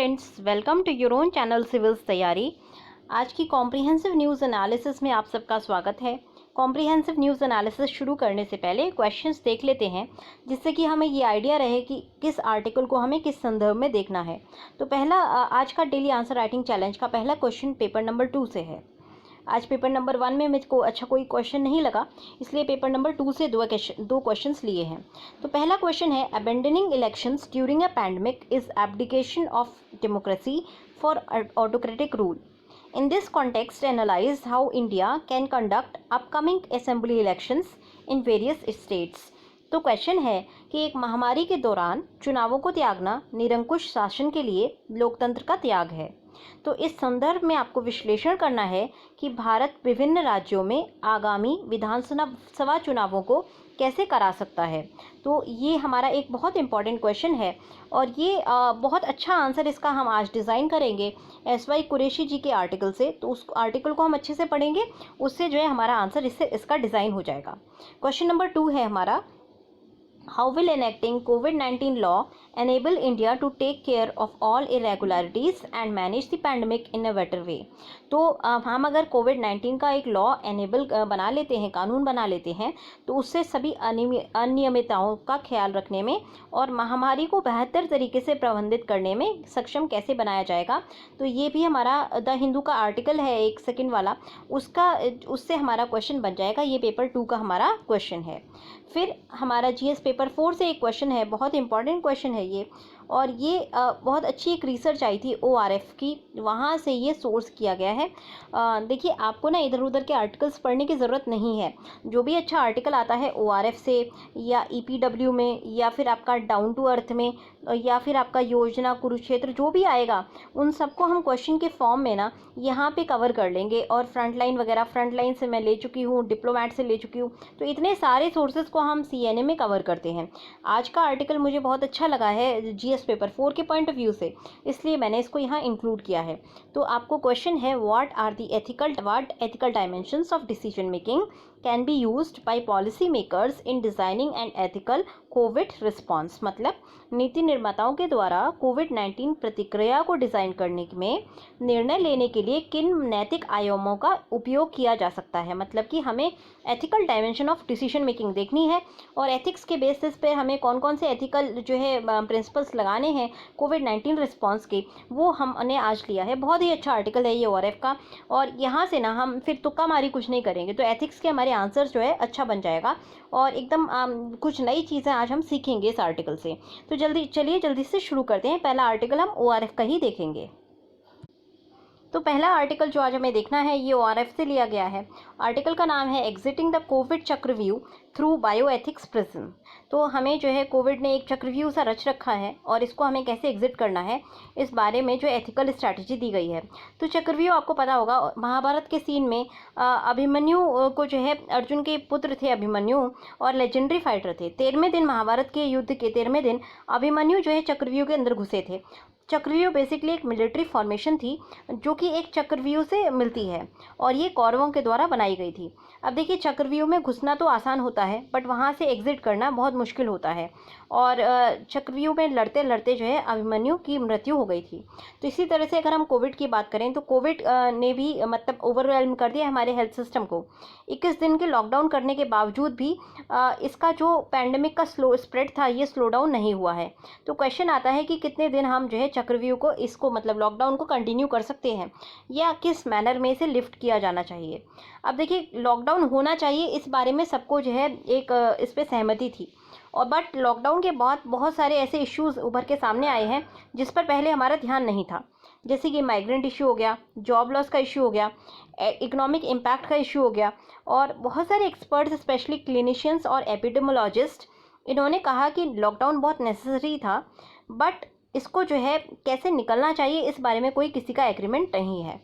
Friends, welcome to your own channel civils तैयारी। आज की कॉम्प्रिहेंसिव न्यूज़ एनालिसिस में आप सबका स्वागत है। कॉम्प्रिहेंसिव न्यूज़ एनालिसिस शुरू करने से पहले क्वेश्चंस देख लेते हैं, जिससे कि हमें ये आइडिया रहे कि किस आर्टिकल को हमें किस संदर्भ में देखना है। तो पहला आज का डेली आंसर राइटिंग चैलेंज का पहला क्वेश्चन पेपर नंबर 2 से है। आज पेपर नंबर 1 में मुझको अच्छा कोई क्वेश्चन नहीं लगा, इसलिए पेपर नंबर 2 से दो क्वेश्चंस लिए हैं। तो पहला क्वेश्चन है, abandoning elections during a pandemic is abdication of democracy for autocratic rule. In this context, analyze how India can conduct upcoming assembly elections in various states. तो क्वेश्चन है कि एक महामारी के दौरान चुनावों को त्यागना निरंकुश शासन के लिए लोकतंत्र का त्याग है। तो इस संदर्भ में आपको विश्लेषण करना है कि भारत विभिन्न राज्यों में आगामी विधानसभा चुनावों को कैसे करा सकता है। तो ये हमारा एक बहुत इम्पॉर्टेंट क्वेश्चन है और ये बहुत अच्छा आंसर इसका हम आज डिज़ाइन करेंगे एस.वाई. कुरैशी जी के आर्टिकल से। तो उस आर्टिकल को हम अच्छे से पढ़ेंगे, उससे जो है हमारा आंसर इसका डिज़ाइन हो जाएगा। क्वेश्चन नंबर 2 है हमारा, How will enacting COVID-19 law enable India to take care of all irregularities and manage the pandemic in a better way? तो हम अगर कोविड-19 का एक लॉ एनेबल बना लेते हैं, कानून बना लेते हैं, तो उससे सभी अनियमितताओं का ख्याल रखने में और महामारी को बेहतर तरीके से प्रबंधित करने में सक्षम कैसे बनाया जाएगा। तो ये भी हमारा द हिंदू का आर्टिकल है 1 सेकंड वाला, उससे हमारा क्वेश्चन बन जाएगा। ये पेपर 2 का हमारा क्वेश्चन है। फिर हमारा जीएस पेपर 4 से एक क्वेश्चन है, बहुत इंपॉर्टेंट क्वेश्चन है ये, और ये बहुत अच्छी एक रिसर्च आई थी ओआरएफ की, वहाँ से ये सोर्स किया गया है। देखिए, आपको ना इधर उधर के आर्टिकल्स पढ़ने की ज़रूरत नहीं है। जो भी अच्छा आर्टिकल आता है ओआरएफ से या ईपीडब्ल्यू में या फिर आपका डाउन टू अर्थ में या फिर आपका योजना कुरुक्षेत्र, जो भी आएगा उन सबको हम क्वेश्चन के फॉर्म में ना यहाँ पे कवर कर लेंगे। और फ्रंटलाइन वगैरह, फ्रंटलाइन से मैं ले चुकी हूँ, डिप्लोमेट से ले चुकी हूँ, तो इतने सारे सोर्सेज को हम सीएनए में कवर करते हैं। आज का आर्टिकल मुझे बहुत अच्छा लगा है जीएस पेपर 4 के पॉइंट ऑफ व्यू से, इसलिए मैंने इसको यहाँ इंक्लूड किया है। तो आपको क्वेश्चन है, what ethical dimensions of decision making can be used by policy makers in designing and ethical Covid response. मतलब नीति निर्माताओं के द्वारा कोविड-19 प्रतिक्रिया को डिज़ाइन करने में निर्णय लेने के लिए किन नैतिक आयामों का उपयोग किया जा सकता है। मतलब कि हमें ethical dimension of decision making देखनी है और एथिक्स के बेसिस पे हमें कौन कौन से एथिकल जो है प्रिंसिपल्स लगाने हैं कोविड-19 रिस्पॉन्स के, वो हमने आज लिया है। बहुत ही अच्छा आर्टिकल है ये ओआरएफ का, और यहाँ से ना हम फिर तुक्का मारी कुछ नहीं करेंगे, तो एथिक्स के हमारे आंसर जो है अच्छा बन जाएगा और एकदम कुछ नई चीज़ें आज हम सीखेंगे इस आर्टिकल से। तो जल्दी से शुरू करते हैं। पहला आर्टिकल हम ओआरएफ का ही देखेंगे। तो पहला आर्टिकल जो आज हमें देखना है ये ओआरएफ से लिया गया है। आर्टिकल का नाम है एग्जिटिंग द कोविड चक्रव्यूह थ्रू बायोएथिक्स प्रिज्म। तो हमें जो है कोविड ने एक चक्रव्यूह सा रच रखा है और इसको हमें कैसे एग्जिट करना है, इस बारे में जो एथिकल स्ट्रैटेजी दी गई है। तो चक्रव्यूह आपको पता होगा, महाभारत के सीन में अभिमन्यु को जो है, अर्जुन के पुत्र थे अभिमन्यु और लेजेंडरी फाइटर थे। 13वें दिन, महाभारत के युद्ध के 13वें दिन अभिमन्यु जो है चक्रव्यूह के अंदर घुसे थे। चक्रव्यूह बेसिकली एक मिलिट्री फॉर्मेशन थी जो कि एक चक्रव्यूह से मिलती है और ये कौरवों के द्वारा बनाई गई थी। अब देखिए, चक्रव्यूह में घुसना तो आसान होता है बट वहाँ से एग्जिट करना बहुत मुश्किल होता है, और चक्रव्यूह में लड़ते लड़ते जो है अभिमन्यु की मृत्यु हो गई थी। तो इसी तरह से अगर हम कोविड की बात करें तो कोविड ने भी मतलब ओवरवेल्म कर दिया हमारे हेल्थ सिस्टम को। 21 दिन के लॉकडाउन करने के बावजूद भी इसका जो पैंडमिक का स्लो स्प्रेड था ये स्लो डाउन नहीं हुआ है। तो क्वेश्चन आता है कि कितने दिन हम जो है चक्रव्यूह को, इसको मतलब लॉकडाउन को कंटिन्यू कर सकते हैं या किस मैनर में इसे लिफ्ट किया जाना चाहिए। अब देखिए, लॉकडाउन होना चाहिए, इस बारे में सबको जो है एक इस पर सहमति थी, और बट लॉकडाउन के बाद बहुत सारे ऐसे इश्यूज़ उभर के सामने आए हैं जिस पर पहले हमारा ध्यान नहीं था। जैसे कि माइग्रेंट इशू हो गया, जॉब लॉस का इशू हो गया, इकोनॉमिक इम्पैक्ट का इशू हो गया, और बहुत सारे एक्सपर्ट्स स्पेशली क्लिनिशियंस और एपिडेमोलॉजिस्ट, इन्होंने कहा कि लॉकडाउन बहुत नेसेसरी था बट इसको जो है कैसे निकलना चाहिए इस बारे में कोई किसी का एग्रीमेंट नहीं है।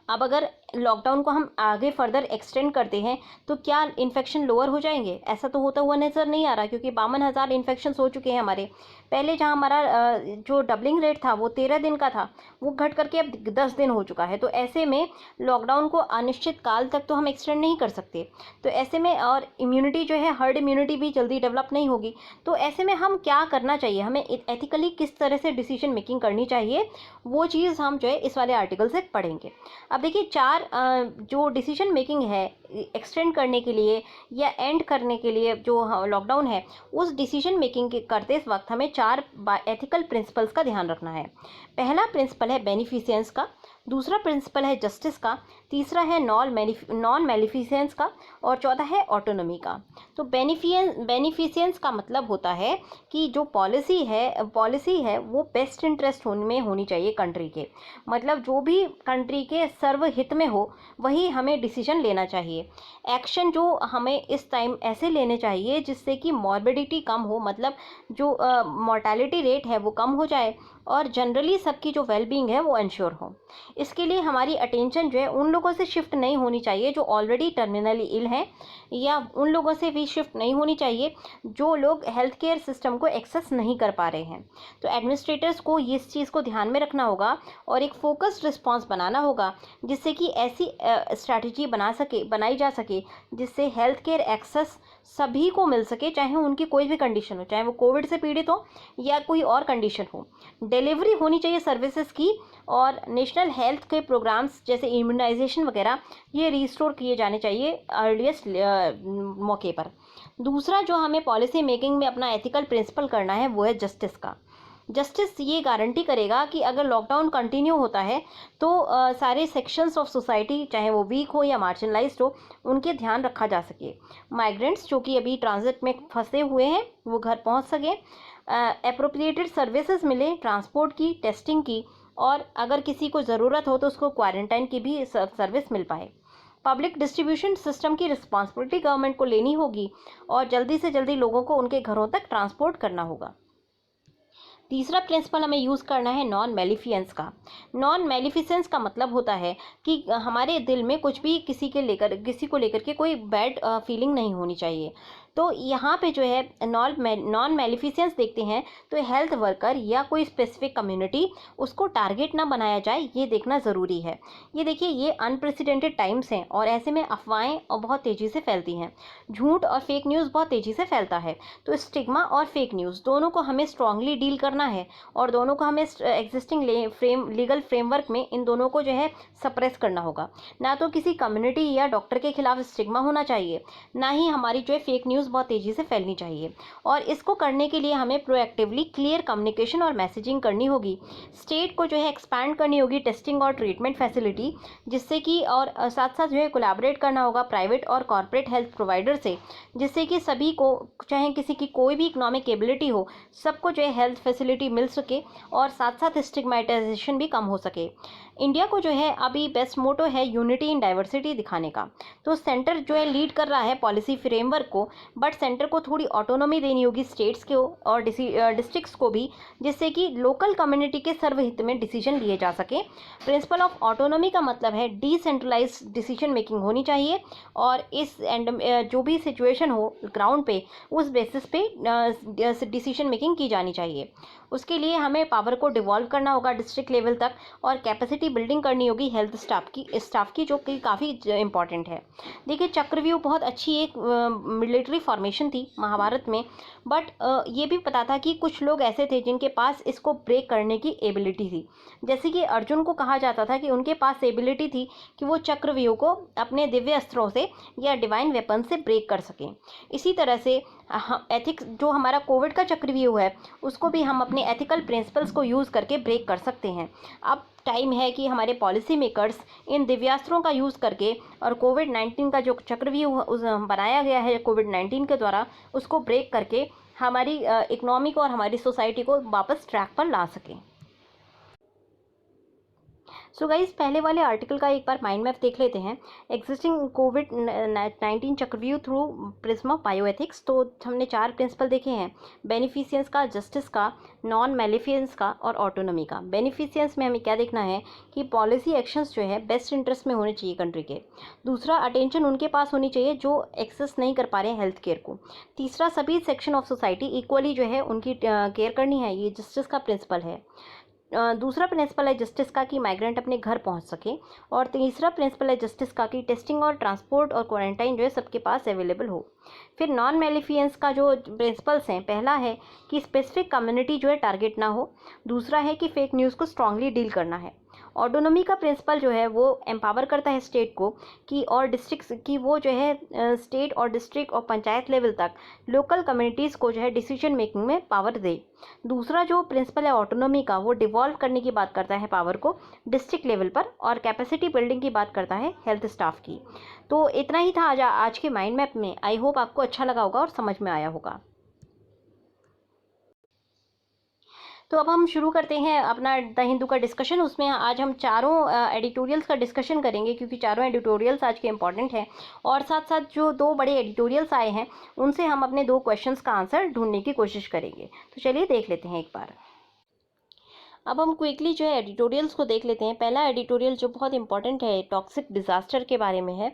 अब अगर लॉकडाउन को हम आगे फर्दर एक्सटेंड करते हैं तो क्या इन्फेक्शन लोअर हो जाएंगे? ऐसा तो होता हुआ नज़र नहीं आ रहा, क्योंकि 52,000 इन्फेक्शन हो चुके हैं हमारे। पहले जहां हमारा जो डबलिंग रेट था वो 13 दिन का था, वो घट करके अब 10 दिन हो चुका है। तो ऐसे में लॉकडाउन को अनिश्चित काल तक तो हम एक्सटेंड नहीं कर सकते। तो ऐसे में और इम्यूनिटी जो है, हर्ड इम्यूनिटी भी जल्दी डेवलप नहीं होगी। तो ऐसे में हम क्या करना चाहिए, हमें एथिकली किस तरह से डिसीजन मेकिंग करनी चाहिए, वो चीज़ हम जो है इस वाले आर्टिकल से पढ़ेंगे। अब देखिए, 4 जो डिसीजन मेकिंग है एक्सटेंड करने के लिए या एंड करने के लिए जो लॉकडाउन है, उस डिसीजन मेकिंग के करते वक्त हमें 4 एथिकल प्रिंसिपल्स का ध्यान रखना है। पहला प्रिंसिपल है बेनिफिशियंस का, दूसरा प्रिंसिपल है जस्टिस का, तीसरा है नॉन मेलिफिसेंस का, और चौथा है ऑटोनॉमी का। तो बेनिफिशियंस का मतलब होता है कि जो पॉलिसी है वो बेस्ट इंटरेस्ट में होनी चाहिए कंट्री के। मतलब जो भी कंट्री के सर्वहित में हो वही हमें डिसीजन लेना चाहिए। एक्शन जो हमें इस टाइम ऐसे लेने चाहिए जिससे कि मॉर्बिडिटी कम हो, मतलब जो मॉर्टेलिटी रेट है वो कम हो जाए, और जनरली सबकी जो वेलबींग है वो इंश्योर हो। इसके लिए हमारी अटेंशन जो है उन लोगों से शिफ्ट नहीं होनी चाहिए जो ऑलरेडी टर्मिनली इल हैं, या उन लोगों से भी शिफ्ट नहीं होनी चाहिए जो लोग हेल्थ केयर सिस्टम को एक्सेस नहीं कर पा रहे हैं। तो एडमिनिस्ट्रेटर्स को इस चीज़ को ध्यान में रखना होगा और एक फोकस्ड रिस्पॉन्स बनाना होगा, जिससे कि ऐसी स्ट्रैटेजी बनाई जा सके जिससे हेल्थ केयर एक्सेस सभी को मिल सके, चाहे उनकी कोई भी कंडीशन हो, चाहे वो कोविड से पीड़ित हो या कोई और कंडीशन हो। डिलीवरी होनी चाहिए सर्विसेज की, और नेशनल हेल्थ के प्रोग्राम्स जैसे इम्यूनाइजेशन वगैरह ये रिस्टोर किए जाने चाहिए अर्लीस्ट मौके पर। दूसरा जो हमें पॉलिसी मेकिंग में अपना एथिकल प्रिंसिपल करना है वो है जस्टिस का। जस्टिस ये गारंटी करेगा कि अगर लॉकडाउन कंटिन्यू होता है तो सारे सेक्शंस ऑफ सोसाइटी, चाहे वो वीक हो या मार्जिनलाइज्ड हो, उनके ध्यान रखा जा सके। माइग्रेंट्स जो कि अभी ट्रांजिट में फंसे हुए हैं वो घर पहुंच सके, एप्रोप्रिएटेड सर्विसेज मिले, ट्रांसपोर्ट की, टेस्टिंग की, और अगर किसी को ज़रूरत हो तो उसको क्वारंटाइन की भी सर्विस मिल पाए। पब्लिक डिस्ट्रीब्यूशन सिस्टम की रिस्पॉन्सिबिलिटी गवर्नमेंट को लेनी होगी और जल्दी से जल्दी लोगों को उनके घरों तक ट्रांसपोर्ट करना होगा। तीसरा प्रिंसिपल हमें यूज़ करना है नॉन मेलिफिसेंस का। नॉन मेलिफिसेंस का मतलब होता है कि हमारे दिल में कुछ भी किसी को लेकर के कोई बैड फीलिंग नहीं होनी चाहिए। तो यहाँ पे जो है नॉन मेलिफिसेंस देखते हैं तो हेल्थ वर्कर या कोई स्पेसिफिक कम्युनिटी उसको टारगेट ना बनाया जाए, ये देखना ज़रूरी है। ये देखिए, ये अनप्रेसिडेंटेड टाइम्स हैं और ऐसे में अफवाहें और बहुत तेज़ी से फैलती हैं, झूठ और फेक न्यूज़ बहुत तेज़ी से फैलता है। तो स्टिग्मा और फेक न्यूज़ दोनों को हमें स्ट्रांगली डील करना है और दोनों को हमें एग्जिस्टिंग लीगल फ्रेमवर्क में इन दोनों को जो है सप्रेस करना होगा। ना तो किसी कम्युनिटी या डॉक्टर के खिलाफ स्टिग्मा होना चाहिए, ना ही हमारी जो है फेक न्यूज़ बहुत तेज़ी से फैलनी चाहिए। और इसको करने के लिए हमें प्रोएक्टिवली क्लियर कम्युनिकेशन और मैसेजिंग करनी होगी। स्टेट को जो है एक्सपैंड करनी होगी टेस्टिंग और ट्रीटमेंट फैसिलिटी, जिससे कि और साथ साथ जो है कोलैबोरेट करना होगा प्राइवेट और कॉर्पोरेट हेल्थ प्रोवाइडर से, जिससे कि सभी को, चाहे किसी की कोई भी इकोनॉमिक एबिलिटी हो, सबको जो है हेल्थ फैसिलिटी मिल सके और साथ साथ स्टिग्मेटाइजेशन भी कम हो सके। इंडिया को जो है अभी बेस्ट मोटो है यूनिटी इन डाइवर्सिटी दिखाने का। तो सेंटर जो है लीड कर रहा है पॉलिसी फ्रेमवर्क को, बट सेंटर को थोड़ी ऑटोनॉमी देनी होगी स्टेट्स को और डिस्ट्रिक्ट्स को भी, जिससे कि लोकल कम्युनिटी के सर्वहित में डिसीजन लिए जा सके। प्रिंसिपल ऑफ ऑटोनॉमी का मतलब है डिसेंट्रलाइज डिसीजन मेकिंग होनी चाहिए और इस जो भी सिचुएशन हो ग्राउंड पे उस बेसिस पे डिसीजन मेकिंग की जानी चाहिए। उसके लिए हमें पावर को डिवॉल्व करना होगा डिस्ट्रिक्ट लेवल तक और कैपेसिटी बिल्डिंग करनी होगी हेल्थ स्टाफ की जो कि काफ़ी इंपॉर्टेंट है। देखिए, चक्रव्यूह बहुत अच्छी एक मिलिट्री फॉर्मेशन थी महाभारत में, बट ये भी पता था कि कुछ लोग ऐसे थे जिनके पास इसको ब्रेक करने की एबिलिटी थी। जैसे कि अर्जुन को कहा जाता था कि उनके पास एबिलिटी थी कि वो चक्रव्यूह को अपने दिव्य अस्त्रों से या डिवाइन वेपन से ब्रेक कर सकें। इसी तरह से एथिक्स, जो हमारा कोविड का चक्रव्यूह है, उसको भी हम अपने एथिकल प्रिंसिपल्स को यूज़ करके ब्रेक कर सकते हैं। अब टाइम है कि हमारे पॉलिसी मेकर्स इन दिव्यास्त्रों का यूज़ करके और कोविड-19 का जो चक्रव्यूह बनाया गया है कोविड-19 के द्वारा, उसको ब्रेक करके हमारी इकोनॉमी को और हमारी सोसाइटी को वापस ट्रैक पर ला सकें। सो गाइस, पहले वाले आर्टिकल का एक बार माइंड मैप देख लेते हैं। एग्जिस्टिंग कोविड-19 चक्रव्यूह थ्रू प्रिज्म ऑफ बायोएथिक्स। तो हमने 4 प्रिंसिपल देखे हैं, बेनिफिशियंस का, जस्टिस का, नॉन मेलिफियंस का और ऑटोनॉमी का। बेनिफिशियंस में हमें क्या देखना है कि पॉलिसी एक्शंस जो है बेस्ट इंटरेस्ट में होने चाहिए कंट्री के। दूसरा, अटेंशन उनके पास होनी चाहिए जो एक्सेस नहीं कर पा रहे हैं हेल्थ केयर को। तीसरा, सभी सेक्शन ऑफ सोसाइटी इक्वली जो है उनकी केयर करनी है, ये जस्टिस का प्रिंसिपल है। दूसरा प्रिंसिपल है जस्टिस का कि माइग्रेंट अपने घर पहुंच सके। और तीसरा प्रिंसिपल है जस्टिस का कि टेस्टिंग और ट्रांसपोर्ट और क्वारंटाइन जो है सबके पास अवेलेबल हो। फिर नॉन मेलिफियंस का जो प्रिंसिपल्स हैं, पहला है कि स्पेसिफिक कम्युनिटी जो है टारगेट ना हो। दूसरा है कि फेक न्यूज़ को स्ट्रांगली डील करना है। ऑटोनॉमी का प्रिंसिपल जो है वो एम्पावर करता है स्टेट को कि और डिस्ट्रिक्ट की वो जो है स्टेट और डिस्ट्रिक्ट और पंचायत लेवल तक लोकल कम्युनिटीज़ को जो है डिसीजन मेकिंग में पावर दे। दूसरा जो प्रिंसिपल है ऑटोनॉमी का, वो डिवॉल्व करने की बात करता है पावर को डिस्ट्रिक्ट लेवल पर, और कैपेसिटी बिल्डिंग की बात करता है हेल्थ स्टाफ की। तो इतना ही था आज के माइंड मैप में। आई होप आपको अच्छा लगा होगा और समझ में आया होगा। तो अब हम शुरू करते हैं अपना द हिंदू का डिस्कशन। उसमें आज हम चारों एडिटोरियल्स का डिस्कशन करेंगे, क्योंकि चारों एडिटोरियल्स आज के इंपॉर्टेंट हैं। और साथ साथ जो 2 बड़े एडिटोरियल्स आए हैं उनसे हम अपने 2 क्वेश्चंस का आंसर ढूंढने की कोशिश करेंगे। तो चलिए देख लेते हैं एक बार। अब हम क्विकली जो है एडिटोरियल्स को देख लेते हैं। पहला एडिटोरियल जो बहुत इंपॉर्टेंट है, टॉक्सिक डिज़ास्टर के बारे में है।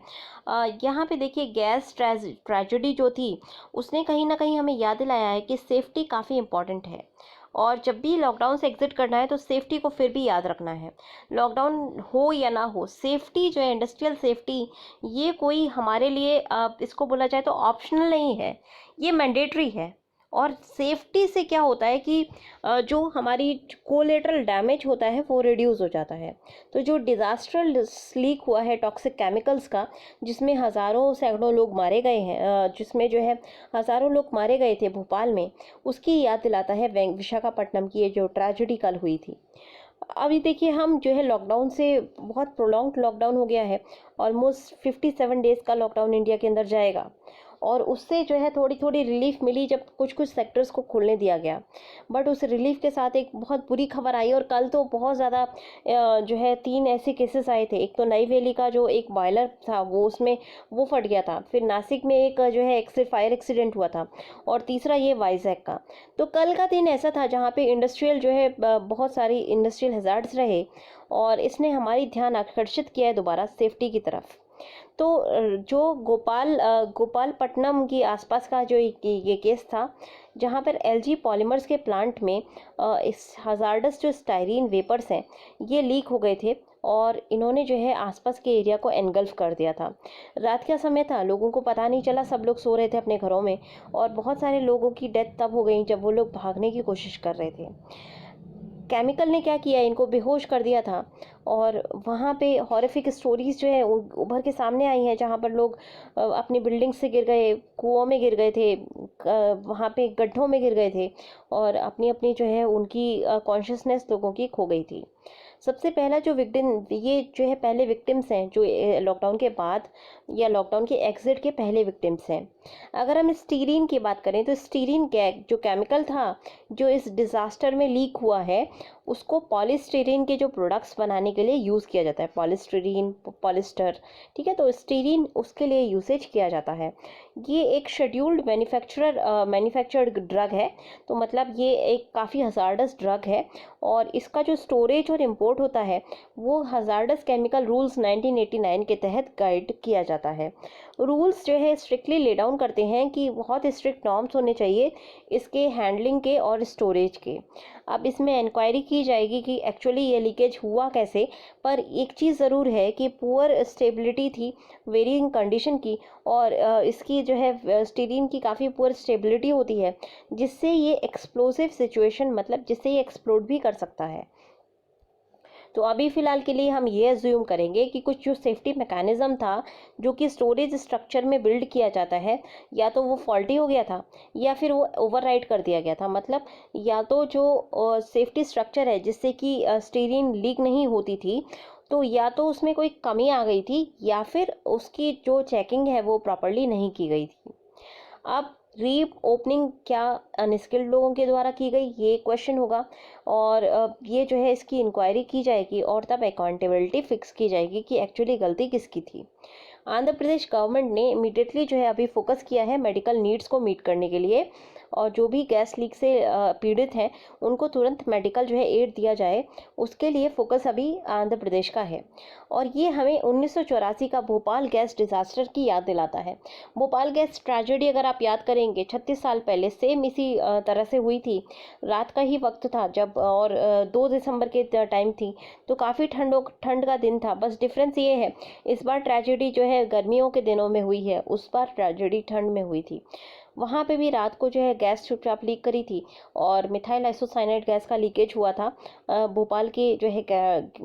यहाँ पे देखिए, गैस ट्रेजेडी जो थी उसने कहीं ना कहीं हमें याद दिलाया है कि सेफ्टी काफ़ी इंपॉर्टेंट है। और जब भी लॉकडाउन से एग्जिट करना है तो सेफ्टी को फिर भी याद रखना है। लॉकडाउन हो या ना हो, सेफ्टी जो है, इंडस्ट्रियल सेफ्टी, ये कोई हमारे लिए इसको बोला जाए तो ऑप्शनल नहीं है, ये मैंडेटरी है। और सेफ्टी से क्या होता है कि जो हमारी कोलेटरल डैमेज होता है वो रिड्यूस हो जाता है। तो जो डिज़ास्ट्रल लीक हुआ है टॉक्सिक केमिकल्स का, जिसमें हज़ारों सैकड़ों लोग मारे गए हैं, जिसमें जो है हज़ारों लोग मारे गए थे भोपाल में, उसकी याद दिलाता है विशाखापट्टनम की ये जो ट्रेजेडी कल हुई थी। अभी देखिए, हम जो है लॉकडाउन से, बहुत प्रोलॉन्ग लॉकडाउन हो गया है, ऑलमोस्ट 57 डेज़ का लॉकडाउन इंडिया के अंदर जाएगा। और उससे जो है थोड़ी थोड़ी रिलीफ मिली जब कुछ कुछ सेक्टर्स को खोलने दिया गया। बट उस रिलीफ के साथ एक बहुत बुरी खबर आई, और कल तो बहुत ज़्यादा जो है 3 ऐसे केसेस आए थे। एक तो नई वेली का जो एक बॉयलर था वो उसमें वो फट गया था, फिर नासिक में एक जो है फायर एक्सीडेंट हुआ था, और तीसरा ये वाइजैक का। तो कल का दिन ऐसा था जहाँ पे इंडस्ट्रियल जो है बहुत सारी इंडस्ट्रियल हैजार्ड्स रहे, और इसने हमारी ध्यान आकर्षित किया है दोबारा सेफ्टी की तरफ। तो जो गोपालपट्टनम की आसपास का जो ये केस था, जहाँ पर एलजी पॉलीमर्स के प्लांट में इस हजार्डस जो स्टायरीन वेपर्स हैं ये लीक हो गए थे, और इन्होंने जो है आसपास के एरिया को एनगल्फ कर दिया था। रात का समय था, लोगों को पता नहीं चला, सब लोग सो रहे थे अपने घरों में, और बहुत सारे लोगों की डेथ तब हो गई जब वो लोग भागने की कोशिश कर रहे थे। केमिकल ने क्या किया, इनको बेहोश कर दिया था। और वहाँ पे हॉरिफिक स्टोरीज जो है उभर के सामने आई हैं, जहाँ पर लोग अपनी बिल्डिंग से गिर गए, कुओं में गिर गए थे, वहाँ पे गड्ढों में गिर गए थे, और अपनी अपनी जो है उनकी कॉन्शियसनेस लोगों की खो गई थी। सबसे पहला जो विक्टिम, ये जो है पहले विक्टिम्स हैं जो लॉकडाउन के बाद या लॉकडाउन के एग्जिट के पहले विक्टिम्स हैं। अगर हम स्टीरीन की बात करें तो स्टीरीन जो केमिकल था जो इस डिज़ास्टर में लीक हुआ है, उसको पॉलीस्टीरीन के जो प्रोडक्ट्स बनाने के लिए यूज़ किया जाता है। पॉलीस्टीरीन, पॉलिस्टर, ठीक है। तो स्टीरीन उसके लिए यूसेज किया जाता है। ये एक शेड्यूल्ड मैन्युफैक्चर्ड ड्रग है, तो मतलब ये एक काफ़ी हजार्डस ड्रग है, और इसका जो स्टोरेज और इम्पोर्ट होता है वो हजार्डस केमिकल रूल्स 1989 के तहत गाइड किया जाता है। रूल्स जो है स्ट्रिक्टली ले डाउन करते हैं कि बहुत स्ट्रिक्ट नॉर्म्स होने चाहिए इसके हैंडलिंग के और स्टोरेज के। अब इसमें इंक्वायरी की जाएगी कि एक्चुअली ये लीकेज हुआ कैसे, पर एक चीज़ ज़रूर है कि पुअर स्टेबिलिटी थी वेरिंग कंडीशन की, और इसकी जो है स्टीरीन की काफ़ी पुअर स्टेबिलिटी होती है, जिससे ये एक्सप्लोसिव सिचुएशन, मतलब जिससे ये एक्सप्लोड भी कर सकता है। तो अभी फ़िलहाल के लिए हम ये अज्यूम करेंगे कि कुछ जो सेफ्टी मैकेनिज़्म था जो कि स्टोरेज स्ट्रक्चर में बिल्ड किया जाता है, या तो वो फॉल्टी हो गया था या फिर वो ओवरराइड कर दिया गया था। मतलब या तो जो सेफ्टी स्ट्रक्चर है जिससे कि स्टीरीन लीक नहीं होती थी, तो या तो उसमें कोई कमी आ गई थी, या फिर उसकी जो चेकिंग है वो प्रॉपर्ली नहीं की गई थी। अब री ओपनिंग क्या अनस्किल्ड लोगों के द्वारा की गई, ये क्वेश्चन होगा। और ये जो है इसकी इंक्वायरी की जाएगी और तब अकाउंटेबिलिटी फिक्स की जाएगी कि एक्चुअली गलती किसकी थी। आंध्र प्रदेश गवर्नमेंट ने इमीडिएटली जो है अभी फोकस किया है मेडिकल नीड्स को मीट करने के लिए, और जो भी गैस लीक से पीड़ित हैं उनको तुरंत मेडिकल जो है एड दिया जाए, उसके लिए फोकस अभी आंध्र प्रदेश का है। और ये हमें 1984 का भोपाल गैस डिजास्टर की याद दिलाता है। भोपाल गैस ट्रेजेडी अगर आप याद करेंगे 36 साल पहले सेम इसी तरह से हुई थी। रात का ही वक्त था जब, और 2 दिसंबर के टाइम थी, तो काफ़ी ठंड का दिन था। बस डिफरेंस ये है, इस बार ट्रेजेडी जो है गर्मियों के दिनों में हुई है, उस बार ट्रेजेडी ठंड में हुई थी। वहाँ पे भी रात को जो है गैस चुपचाप लीक करी थी और मिथाइल आइसोसाइनेट गैस का लीकेज हुआ था भोपाल की जो है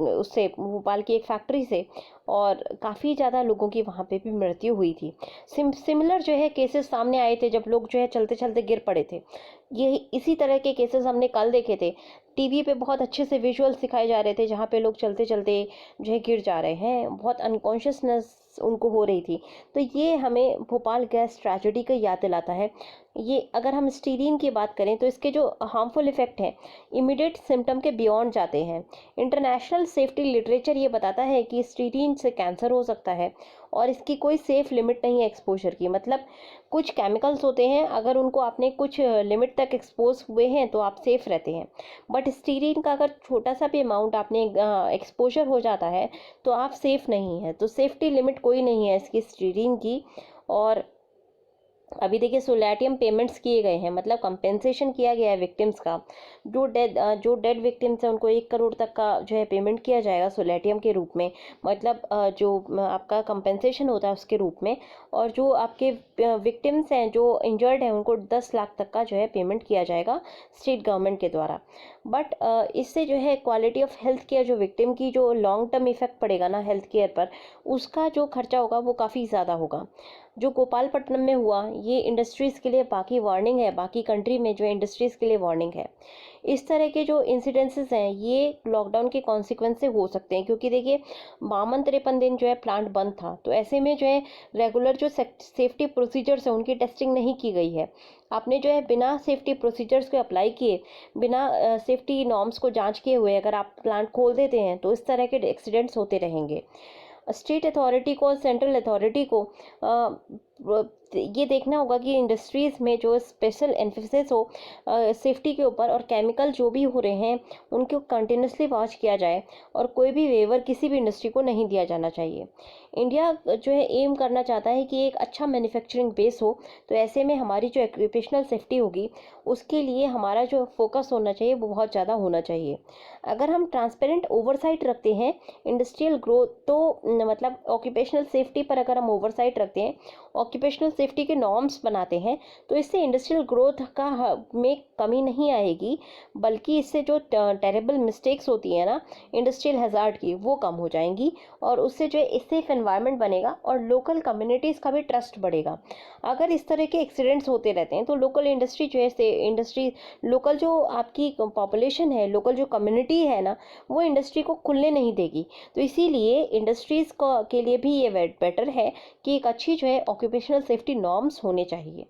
उससे, भोपाल की एक फैक्ट्री से, और काफ़ी ज़्यादा लोगों की वहाँ पे भी मृत्यु हुई थी। सिमिलर जो है केसेस सामने आए थे जब लोग जो है चलते चलते गिर पड़े थे। ये इसी तरह के केसेस हमने कल देखे थे। टीवी पे बहुत अच्छे से विजुअल्स दिखाए जा रहे थे जहाँ पे लोग चलते चलते जो है गिर जा रहे हैं, बहुत अनकॉन्शियसनेस उनको हो रही थी। तो ये हमें भोपाल गैस ट्रेजेडी का याद दिलाता है। ये अगर हम स्टीरीन की बात करें तो इसके जो हार्मफुल इफेक्ट हैं इमीडिएट सिम्टम के बियॉन्ड जाते हैं। इंटरनेशनल सेफ्टी लिटरेचर ये बताता है कि स्टीरीन से कैंसर हो सकता है और इसकी कोई सेफ लिमिट नहीं है एक्सपोजर की। मतलब कुछ केमिकल्स होते हैं, अगर उनको आपने कुछ लिमिट तक एक्सपोज हुए हैं तो आप सेफ रहते हैं, बट स्टीरीन का अगर छोटा सा भी अमाउंट आपने एक्सपोजर हो जाता है तो आप सेफ नहीं है। तो सेफ्टी लिमिट कोई नहीं है इसकी स्टीरीन की। और अभी देखिए सोलैटियम पेमेंट्स किए गए हैं, मतलब कंपेंसेशन किया गया है विक्टिम्स का। जो डेड विक्टिम्स हैं उनको 1 करोड़ तक का जो है पेमेंट किया जाएगा सोलैटियम के रूप में, मतलब जो आपका कंपेंसेशन होता है उसके रूप में। और जो आपके विक्टिम्स हैं जो इंजर्ड हैं उनको 10 लाख तक का जो है पेमेंट किया जाएगा स्टेट गवर्नमेंट के द्वारा। बट इससे जो है क्वालिटी ऑफ हेल्थ केयर, जो विक्टिम की जो लॉन्ग टर्म इफेक्ट पड़ेगा ना हेल्थ केयर पर, उसका जो खर्चा होगा वो काफ़ी ज़्यादा होगा। जो गोपालपट्टनम में हुआ ये इंडस्ट्रीज़ के लिए बाकी वार्निंग है, बाकी कंट्री में जो इंडस्ट्रीज़ के लिए वार्निंग है। इस तरह के जो इंसिडेंसेस हैं ये लॉकडाउन के कॉन्सिक्वेंस से हो सकते हैं, क्योंकि देखिए 52-53 दिन जो है प्लांट बंद था, तो ऐसे में जो है रेगुलर जो सेफ्टी प्रोसीजर्स हैं उनकी टेस्टिंग नहीं की गई है। आपने जो है बिना सेफ्टी प्रोसीजर्स को अप्लाई किए, बिना सेफ्टी नॉर्म्स को जांच किए हुए अगर आप प्लांट खोल देते हैं तो इस तरह के एक्सीडेंट्स होते रहेंगे। स्टेट अथॉरिटी को और सेंट्रल अथॉरिटी को ये देखना होगा कि इंडस्ट्रीज़ में जो स्पेशल एम्फेसिस हो सेफ्टी के ऊपर, और केमिकल जो भी हो रहे हैं उनको कंटिन्यूसली वॉच किया जाए और कोई भी वेवर किसी भी इंडस्ट्री को नहीं दिया जाना चाहिए। इंडिया जो है एम करना चाहता है कि एक अच्छा मैन्युफैक्चरिंग बेस हो, तो ऐसे में हमारी जो ऑक्यूपेशनल सेफ्टी होगी उसके लिए हमारा जो फोकस होना चाहिए वो बहुत ज़्यादा होना चाहिए। अगर हम ट्रांसपेरेंट ओवरसाइट रखते हैं इंडस्ट्रियल ग्रोथ, तो मतलब ऑक्यूपेशनल सेफ्टी पर अगर हम ओवरसाइट रखते हैं, ऑक्यूपेशनल सेफ्टी के नॉर्म्स बनाते हैं, तो इससे इंडस्ट्रियल ग्रोथ का में कमी नहीं आएगी, बल्कि इससे जो टेरेबल मिस्टेक्स होती हैं ना इंडस्ट्रियल हैजार्ड की, वो कम हो जाएंगी और उससे जो है सेफ एनवायरनमेंट बनेगा और लोकल कम्युनिटीज़ का भी ट्रस्ट बढ़ेगा। अगर इस तरह के एक्सीडेंट्स होते रहते हैं तो लोकल इंडस्ट्री जो है इंडस्ट्री लोकल जो आपकी पॉपुलेशन है, लोकल जो कम्युनिटी है ना, वो इंडस्ट्री को खुलने नहीं देगी। तो इसीलिए इंडस्ट्रीज़ को के लिए भी ये बेटर है कि एक अच्छी जो है ऑक्यूपेशनल सेफ्टी नॉर्म्स होने चाहिए।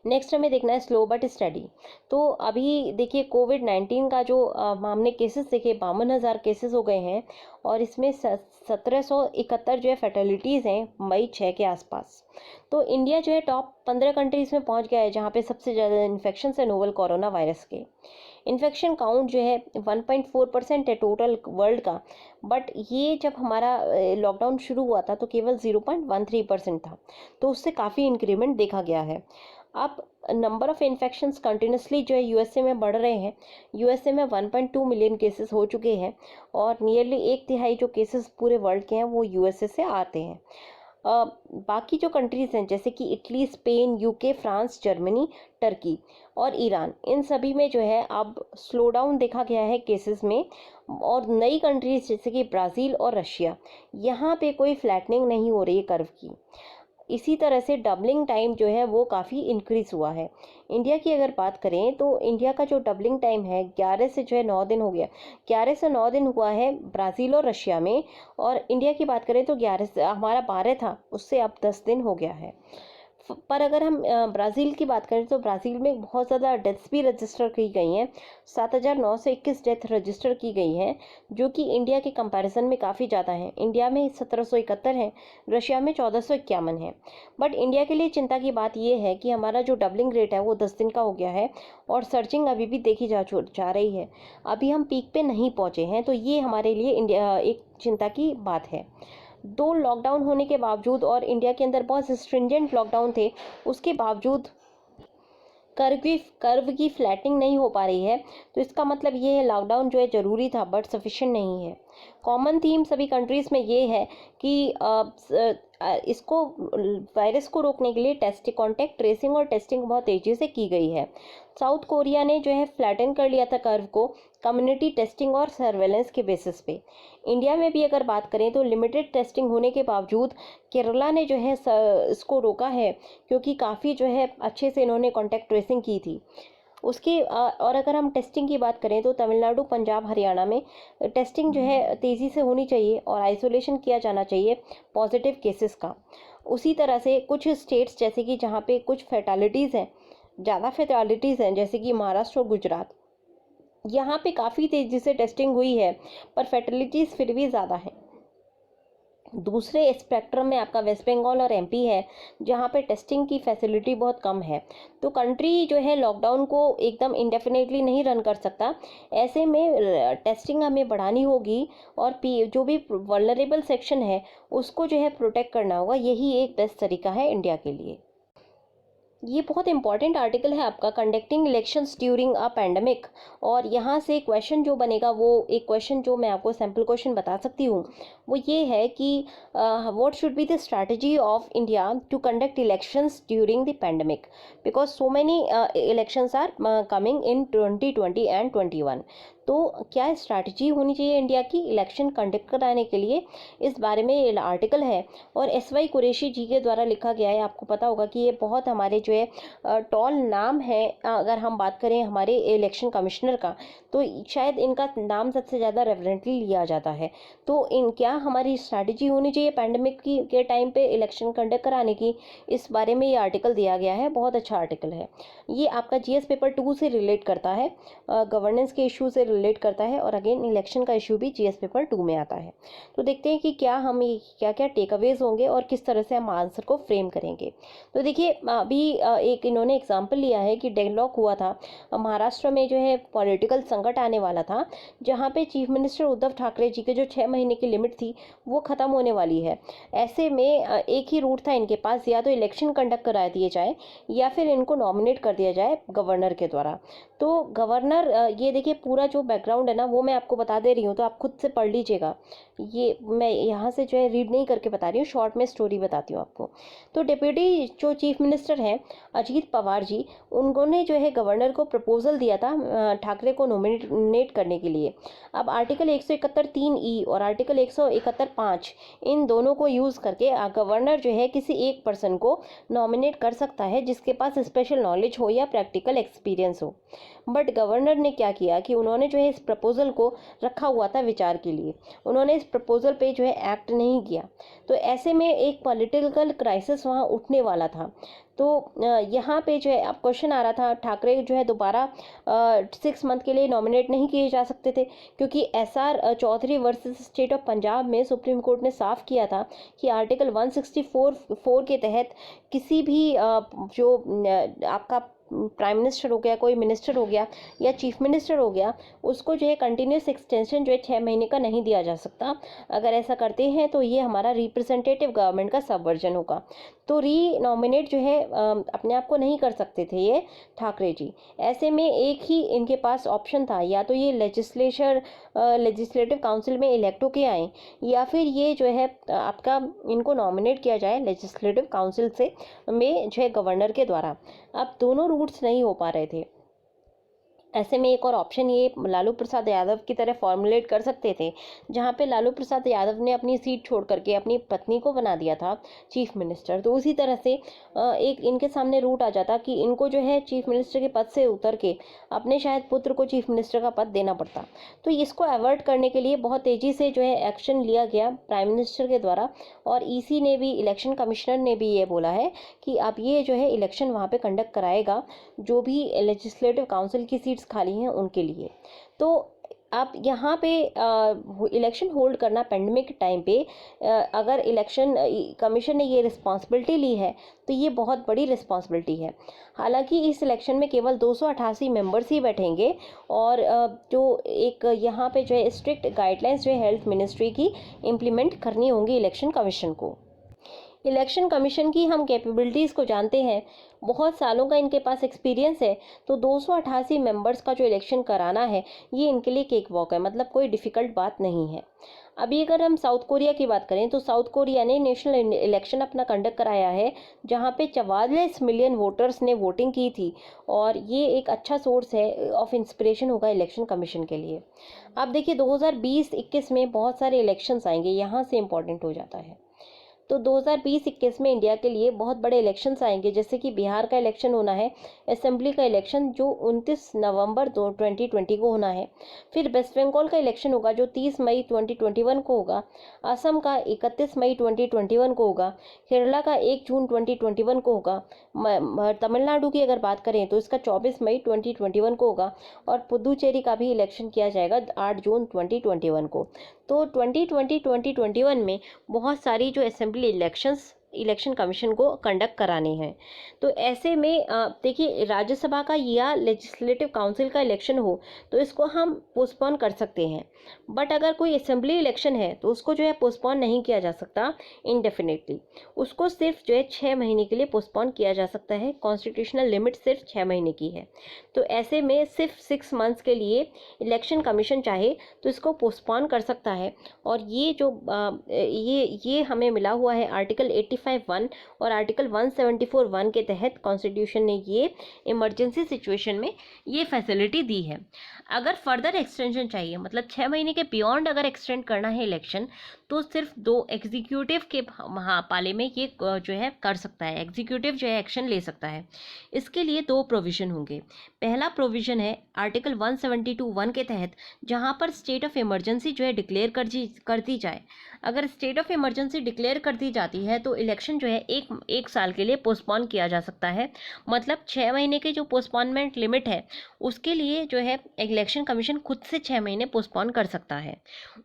नेक्स्ट हमें देखना है स्लो बट स्टडी। तो अभी देखिए कोविड-19 का जो हमने केसेस देखे 52,000 केसेस हो गए हैं और इसमें 1771 जो है फैटलिटीज़ हैं मई 6 के आसपास। तो इंडिया जो है टॉप 15 कंट्रीज़ में पहुंच गया है जहां पे सबसे ज़्यादा इन्फेक्शन है नोवल कोरोना वायरस के। इन्फेक्शन काउंट जो है 1.4% है टोटल वर्ल्ड का, बट ये जब हमारा लॉकडाउन शुरू हुआ था तो केवल 0.13% था, तो उससे काफ़ी इंक्रीमेंट देखा गया है। अब नंबर ऑफ इन्फेक्शंस कंटिन्यूसली जो है यूएसए में बढ़ रहे हैं। यूएसए में 1.2 मिलियन केसेस हो चुके हैं और नियरली 1/3 जो केसेस पूरे वर्ल्ड के हैं वो यूएसए से आते हैं। बाकी जो कंट्रीज़ हैं जैसे कि Italy, Spain, UK, France, Germany, Turkey और ईरान, इन सभी में जो है अब स्लो डाउन देखा गया है केसेस में। और नई कंट्रीज़ जैसे कि ब्राज़ील और रशिया, यहाँ पे कोई फ्लैटनिंग नहीं हो रही है कर्व की। इसी तरह से डबलिंग टाइम जो है वो काफ़ी इंक्रीज़ हुआ है। इंडिया की अगर बात करें तो इंडिया का जो डबलिंग टाइम है 11 से जो है 9 दिन हो गया, 11 से 9 दिन हुआ है ब्राज़ील और रशिया में। और इंडिया की बात करें तो 11 से हमारा 12 था, उससे अब 10 दिन हो गया है। पर अगर हम ब्राज़ील की बात करें तो ब्राज़ील में बहुत ज़्यादा डेथ्स भी रजिस्टर की गई हैं। 7,921 डेथ रजिस्टर की गई हैं, जो कि इंडिया के कंपैरिजन में काफ़ी ज़्यादा है। इंडिया में 1771 है, रशिया में 1451 है। बट इंडिया के लिए चिंता की बात यह है कि हमारा जो डबलिंग रेट है वो 10 दिन का हो गया है और सर्चिंग अभी भी देखी जा रही है। अभी हम पीक पे नहीं पहुँचे हैं, तो ये हमारे लिए इंडिया एक चिंता की बात है। 2 लॉकडाउन होने के बावजूद और इंडिया के अंदर बहुत स्ट्रिंजेंट लॉकडाउन थे, उसके बावजूद कर्व की फ्लैटिंग नहीं हो पा रही है। तो इसका मतलब ये है लॉकडाउन जो है ज़रूरी था बट सफिशिएंट नहीं है। कॉमन थीम सभी कंट्रीज़ में ये है कि इसको वायरस को रोकने के लिए कॉन्टैक्ट ट्रेसिंग और टेस्टिंग बहुत तेज़ी से की गई है। साउथ कोरिया ने जो है फ्लैटन कर लिया था कर्व को कम्युनिटी टेस्टिंग और सर्वेलेंस के बेसिस पे। इंडिया में भी अगर बात करें तो लिमिटेड टेस्टिंग होने के बावजूद केरला ने जो है इसको रोका है, क्योंकि काफ़ी जो है अच्छे से इन्होंने कॉन्टैक्ट ट्रेसिंग की थी। उसके और अगर हम टेस्टिंग की बात करें तो तमिलनाडु, पंजाब, हरियाणा में टेस्टिंग जो है तेज़ी से होनी चाहिए और आइसोलेशन किया जाना चाहिए पॉजिटिव केसेस का। उसी तरह से कुछ स्टेट्स जैसे कि जहाँ पे कुछ फैटालिटीज़ हैं, ज़्यादा फैटालिटीज़ हैं, जैसे कि महाराष्ट्र और गुजरात, यहाँ पे काफ़ी तेज़ी से टेस्टिंग हुई है पर फैटलिटीज़ फिर भी ज़्यादा हैं। दूसरे स्पेक्ट्रम में आपका वेस्ट बंगाल और एमपी है, जहाँ पे टेस्टिंग की फैसिलिटी बहुत कम है। तो कंट्री जो है लॉकडाउन को एकदम इंडेफिनेटली नहीं रन कर सकता। ऐसे में टेस्टिंग हमें बढ़ानी होगी और जो भी वल्नरेबल सेक्शन है उसको जो है प्रोटेक्ट करना होगा। यही एक बेस्ट तरीका है इंडिया के लिए। ये बहुत इंपॉर्टेंट आर्टिकल है आपका, conducting elections during a pandemic. और यहाँ से क्वेश्चन जो बनेगा वो एक क्वेश्चन जो मैं आपको सैम्पल क्वेश्चन बता सकती हूँ, वो ये है कि what should be the strategy of India to conduct elections during the pandemic, because so many elections are coming in 2020 and 21। तो क्या स्ट्रैटेजी होनी चाहिए इंडिया की इलेक्शन कंडक्ट कराने के लिए, इस बारे में ये आर्टिकल है और SY कुरैशी जी के द्वारा लिखा गया है। आपको पता होगा कि ये बहुत हमारे जो है टॉल नाम है। अगर हम बात करें हमारे इलेक्शन कमिश्नर का, तो शायद इनका नाम सबसे ज़्यादा रेवरेंटली लिया जाता है। तो क्या हमारी स्ट्रैटेजी होनी चाहिए पैंडमिक की के टाइम पे इलेक्शन कंडक्ट कराने की, इस बारे में ये आर्टिकल दिया गया है। बहुत अच्छा आर्टिकल है ये, आपका GS पेपर 2 से रिलेट करता है, गवर्नेंस के इशू से रिलेट करता है और अगेन इलेक्शन का इशू भी GS पेपर 2 में आता है। तो देखते हैं कि क्या हम क्या क्या टेकअवेज होंगे और किस तरह से हम आंसर को फ्रेम करेंगे। तो देखिए अभी एक इन्होंने एग्जाम्पल लिया है कि डेडलॉक हुआ था महाराष्ट्र में, जो है पॉलिटिकल संकट आने वाला था, जहाँ पे चीफ मिनिस्टर उद्धव ठाकरे जी के जो 6 महीने की लिमिट थी वो ख़त्म होने वाली है। ऐसे में एक ही रूट था इनके पास, या तो इलेक्शन कंडक्ट करा दिए जाए या फिर इनको नॉमिनेट कर दिया जाए गवर्नर के द्वारा। तो गवर्नर, ये देखिए पूरा जो बैकग्राउंड है ना वो मैं आपको बता दे रही हूँ, तो आप खुद से पढ़ लीजिएगा। ये मैं यहाँ से जो है रीड नहीं करके बता रही हूँ, शॉर्ट में स्टोरी बताती हूँ आपको। तो डिप्यूटी जो चीफ मिनिस्टर हैं अजीत पवार जी, उन्होंने जो है गवर्नर को प्रपोजल दिया था ठाकरे को नॉमिनेट करने के लिए। अब आर्टिकल 171(3)E और आर्टिकल 171(5) इन दोनों को यूज़ करके गवर्नर जो है किसी एक पर्सन को नॉमिनेट कर सकता है जिसके पास स्पेशल नॉलेज हो या प्रैक्टिकल एक्सपीरियंस हो। बट गवर्नर ने क्या किया कि उन्होंने जो है इस प्रपोजल को रखा हुआ था विचार के लिए, उन्होंने इस प्रपोजल पे जो है एक्ट नहीं किया। तो ऐसे में एक पॉलिटिकल क्राइसिस वहाँ उठने वाला था। तो यहाँ पे जो है अब क्वेश्चन आ रहा था, ठाकरे जो है दोबारा 6 मंथ के लिए नॉमिनेट नहीं किए जा सकते थे, क्योंकि SR Chaudhary versus state of Punjab में सुप्रीम कोर्ट ने साफ किया था कि आर्टिकल 164(4) के तहत किसी भी जो आपका प्राइम मिनिस्टर हो गया, कोई मिनिस्टर हो गया या चीफ मिनिस्टर हो गया, उसको जो है कंटिन्यूस एक्सटेंशन जो है 6 महीने का नहीं दिया जा सकता। अगर ऐसा करते हैं तो ये हमारा रिप्रेजेंटेटिव गवर्नमेंट का सबवर्जन होगा। तो री नॉमिनेट जो है अपने आप को नहीं कर सकते थे ये ठाकरे जी। ऐसे में एक ही इनके पास ऑप्शन था, या तो ये लेजिस्लेटिव काउंसिल में इलेक्ट होके आए, या फिर ये जो है आपका इनको नॉमिनेट किया जाए लेजिस्लेटिव काउंसिल से में जो है गवर्नर के द्वारा। अब दोनों रूट्स नहीं हो पा रहे थे। ऐसे में एक और ऑप्शन ये लालू प्रसाद यादव की तरह फॉर्मुलेट कर सकते थे, जहाँ पे लालू प्रसाद यादव ने अपनी सीट छोड़ करके अपनी पत्नी को बना दिया था चीफ मिनिस्टर। तो उसी तरह से एक इनके सामने रूट आ जाता कि इनको जो है चीफ मिनिस्टर के पद से उतर के अपने शायद पुत्र को चीफ मिनिस्टर का पद देना पड़ता। तो इसको अवॉइड करने के लिए बहुत तेज़ी से जो है एक्शन लिया गया प्राइम मिनिस्टर के द्वारा, और ईसी ने भी, इलेक्शन कमिश्नर ने भी ये बोला है कि अब ये जो है इलेक्शन वहाँ पे कंडक्ट कराएगा जो भी लेजिस्लेटिव काउंसिल की सीट्स खाली हैं उनके लिए। तो आप यहाँ पे इलेक्शन होल्ड करना पेंडेमिक टाइम पे, अगर इलेक्शन कमीशन ने ये रिस्पॉन्सिबिलिटी ली है तो ये बहुत बड़ी रिस्पॉन्सिबिलिटी है। हालांकि इस इलेक्शन में केवल 288 मेंबर्स ही बैठेंगे, और जो एक यहाँ पे जो है स्ट्रिक्ट गाइडलाइंस जो है हेल्थ मिनिस्ट्री की इम्प्लीमेंट करनी होंगी इलेक्शन कमीशन को। इलेक्शन कमीशन की हम कैपेबिलिटीज़ को जानते हैं, बहुत सालों का इनके पास एक्सपीरियंस है। तो 288 मेंबर्स का जो इलेक्शन कराना है ये इनके लिए केक वॉक है, मतलब कोई डिफ़िकल्ट बात नहीं है। अभी अगर हम साउथ कोरिया की बात करें तो साउथ कोरिया ने नेशनल इलेक्शन अपना कंडक्ट कराया है, जहां पे 44 मिलियन वोटर्स ने वोटिंग की थी, और ये एक अच्छा सोर्स है ऑफ इंस्पिरेशन होगा इलेक्शन कमीशन के लिए। अब देखिए 2020-21 में बहुत सारे इलेक्शंस आएंगे, यहाँ से इम्पोर्टेंट हो जाता है। तो 2020-21 में इंडिया के लिए बहुत बड़े इलेक्शंस आएंगे, जैसे कि बिहार का इलेक्शन होना है, असेंबली का इलेक्शन जो 29 नवंबर 2020 को होना है। फिर वेस्ट बंगाल का इलेक्शन होगा जो 30 मई 2021 को होगा। असम का 31 मई 2021 को होगा। केरला का 1 जून 2021 को होगा। तमिलनाडु की अगर बात करें तो इसका 24 मई 2021 को होगा, और पुदुचेरी का भी इलेक्शन किया जाएगा 8 जून 2021 को। तो 2020-2021 में बहुत सारी जो असेंबली इलेक्शन कमीशन को कंडक्ट कराने हैं। तो ऐसे में देखिए राज्यसभा का या लेजिस्लेटिव काउंसिल का इलेक्शन हो तो इसको हम पोस्टपोन कर सकते हैं, बट अगर कोई असेंबली इलेक्शन है तो उसको जो है पोस्टपोन नहीं किया जा सकता इनडेफिनेटली। उसको सिर्फ जो है 6 महीने के लिए पोस्टपोन किया जा सकता है। कॉन्स्टिट्यूशनल लिमिट सिर्फ 6 महीने की है। तो ऐसे में सिर्फ 6 मंथ्स के लिए इलेक्शन कमीशन चाहे तो इसको पोस्टपोन कर सकता है। और ये जो ये हमें मिला हुआ है आर्टिकल 85(1) और आर्टिकल 174(1) के तहत कॉन्स्टिट्यूशन ने ये इमरजेंसी सिचुएशन में ये फैसिलिटी दी है। अगर फर्दर एक्सटेंशन चाहिए, मतलब 6 महीने के बियॉन्ड अगर एक्सटेंड करना है इलेक्शन, तो सिर्फ 2 एग्जीक्यूटिव के पाले में ये जो है कर सकता है, एग्जीक्यूटिव जो है एक्शन ले सकता है। इसके लिए 2 प्रोविज़न होंगे। पहला प्रोविज़न है आर्टिकल 172(1) के तहत, जहाँ पर स्टेट ऑफ इमरजेंसी जो है डिक्लेयर कर दी जाए। अगर स्टेट ऑफ इमरजेंसी डिक्लेयर कर दी जाती है तो इलेक्शन जो है एक साल के लिए पोस्टपोन किया जा सकता है। मतलब 6 महीने के जो पोस्टपोनमेंट लिमिट है उसके लिए जो है इलेक्शन कमीशन खुद से 6 महीने पोस्टपोन कर सकता है।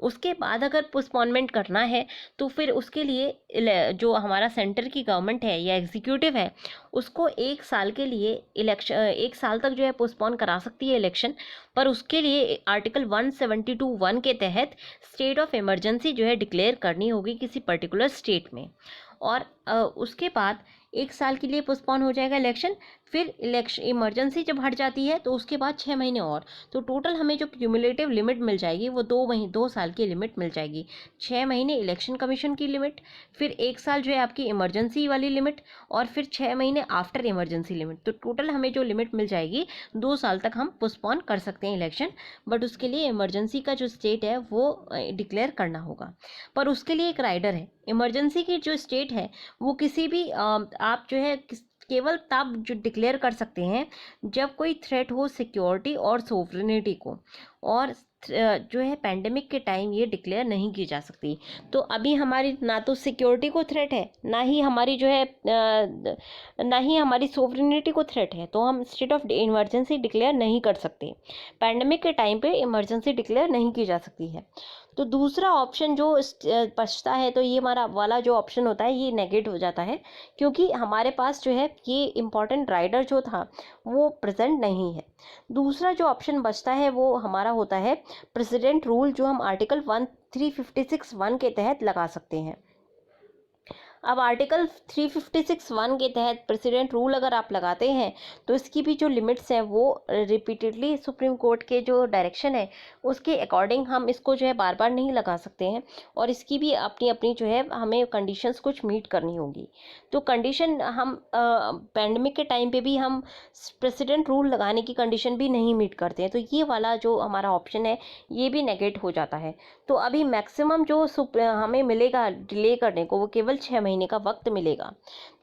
उसके बाद अगर पोस्टपोनमेंट करना है तो फिर उसके लिए जो हमारा सेंटर की गवर्नमेंट है या एग्जीक्यूटिव है उसको 1 साल के लिए इलेक्शन 1 साल तक जो है पोस्टपोन करा सकती है इलेक्शन। पर उसके लिए आर्टिकल 172(1) के तहत स्टेट ऑफ इमरजेंसी जो है डिक्लेयर करनी होगी किसी पर्टिकुलर स्टेट में, और उसके बाद 1 साल के लिए पोस्टपोन हो जाएगा इलेक्शन। फिर इलेक्शन इमरजेंसी जब हट जाती है तो उसके बाद 6 महीने और, तो टोटल हमें जो क्यूमुलेटिव लिमिट मिल जाएगी वो 2 साल की लिमिट मिल जाएगी। 6 महीने इलेक्शन कमीशन की लिमिट, फिर 1 साल जो है आपकी इमरजेंसी वाली लिमिट, और फिर 6 महीने आफ्टर इमरजेंसी लिमिट। तो टोटल हमें जो लिमिट मिल जाएगी 2 साल तक हम पोस्टपोन कर सकते हैं इलेक्शन। बट उसके लिए इमरजेंसी का जो स्टेट है वो डिक्लेयर करना होगा। पर उसके लिए एक राइडर है। इमरजेंसी की जो स्टेट है वो किसी भी आप जो है केवल तब जो डिक्लेयर कर सकते हैं जब कोई थ्रेट हो सिक्योरिटी और सोवरेनिटी को, और जो है पेंडेमिक के टाइम ये डिक्लेयर नहीं की जा सकती। तो अभी हमारी ना तो सिक्योरिटी को थ्रेट है, ना ही हमारी जो है ना ही हमारी सोवरेनिटी को थ्रेट है, तो हम स्टेट ऑफ इमरजेंसी डिक्लेयर नहीं कर सकते। पेंडेमिक के टाइम पे इमरजेंसी डिक्लेयर नहीं की जा सकती है। तो दूसरा ऑप्शन जो बचता है, तो ये हमारा वाला जो ऑप्शन होता है ये नेगेट हो जाता है, क्योंकि हमारे पास जो है ये इम्पॉर्टेंट राइडर जो था वो प्रेजेंट नहीं है। दूसरा जो ऑप्शन बचता है वो हमारा होता है प्रेसिडेंट रूल, जो हम आर्टिकल 1356(1) के तहत लगा सकते हैं। अब आर्टिकल 356(1) के तहत प्रेसिडेंट रूल अगर आप लगाते हैं तो इसकी भी जो लिमिट्स हैं वो रिपीटेडली सुप्रीम कोर्ट के जो डायरेक्शन है उसके अकॉर्डिंग हम इसको जो है बार बार नहीं लगा सकते हैं, और इसकी भी अपनी अपनी जो है हमें कंडीशंस कुछ मीट करनी होगी। तो कंडीशन हम पैंडमिक के टाइम पे भी हम प्रेसिडेंट रूल लगाने की कंडीशन भी नहीं मीट करते हैं, तो ये वाला जो हमारा ऑप्शन है ये भी नेगेट हो जाता है। तो अभी मैक्सिमम जो हमें मिलेगा डिले करने को वो केवल 6 महीने का वक्त मिलेगा।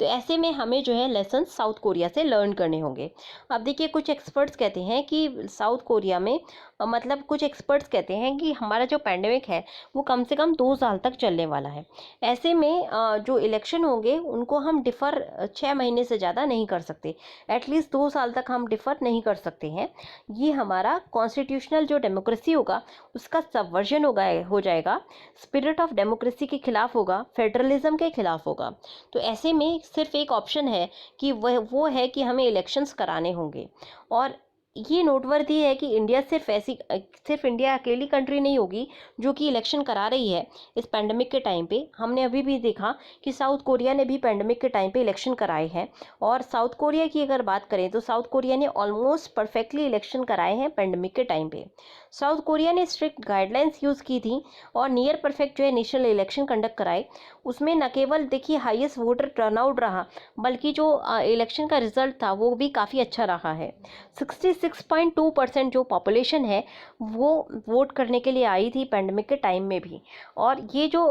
तो ऐसे में हमें जो है लेसन साउथ कोरिया से लर्न करने होंगे। अब देखिए, कुछ एक्सपर्ट्स कहते हैं कि साउथ कोरिया में मतलब कुछ एक्सपर्ट्स कहते हैं कि हमारा जो पैंडेमिक है वो कम से कम 2 साल तक चलने वाला है। ऐसे में जो इलेक्शन होंगे उनको हम डिफ़र 6 महीने से ज़्यादा नहीं कर सकते, एटलीस्ट 2 साल तक हम डिफ़र नहीं कर सकते हैं। ये हमारा कॉन्स्टिट्यूशनल जो डेमोक्रेसी होगा उसका सबवर्जन हो जाएगा, स्पिरिट ऑफ डेमोक्रेसी के खिलाफ होगा, फेडरलिज्म के खिलाफ होगा। तो ऐसे में सिर्फ एक ऑप्शन है कि वो है कि हमें इलेक्शंस कराने होंगे। और ये नोटवर्दी है कि सिर्फ इंडिया अकेली कंट्री नहीं होगी जो कि इलेक्शन करा रही है इस पैंडमिक के टाइम पे। हमने अभी भी देखा कि साउथ कोरिया ने भी पैंडमिक के टाइम पे इलेक्शन कराए हैं, और साउथ कोरिया की अगर बात करें तो साउथ कोरिया ने ऑलमोस्ट परफेक्टली इलेक्शन कराए हैं पैंडमिक के टाइम पे। साउथ कोरिया ने स्ट्रिक्ट गाइडलाइंस यूज़ की थी और नियर परफेक्ट जो है नेशनल इलेक्शन कंडक्ट कराए। उसमें न केवल देखिए हाईएस्ट वोटर टर्नआउट रहा, बल्कि जो इलेक्शन का रिजल्ट था वो भी काफ़ी अच्छा रहा है। 66.2% जो पॉपुलेशन है वो वोट करने के लिए आई थी पैंडमिक के टाइम में भी, और ये जो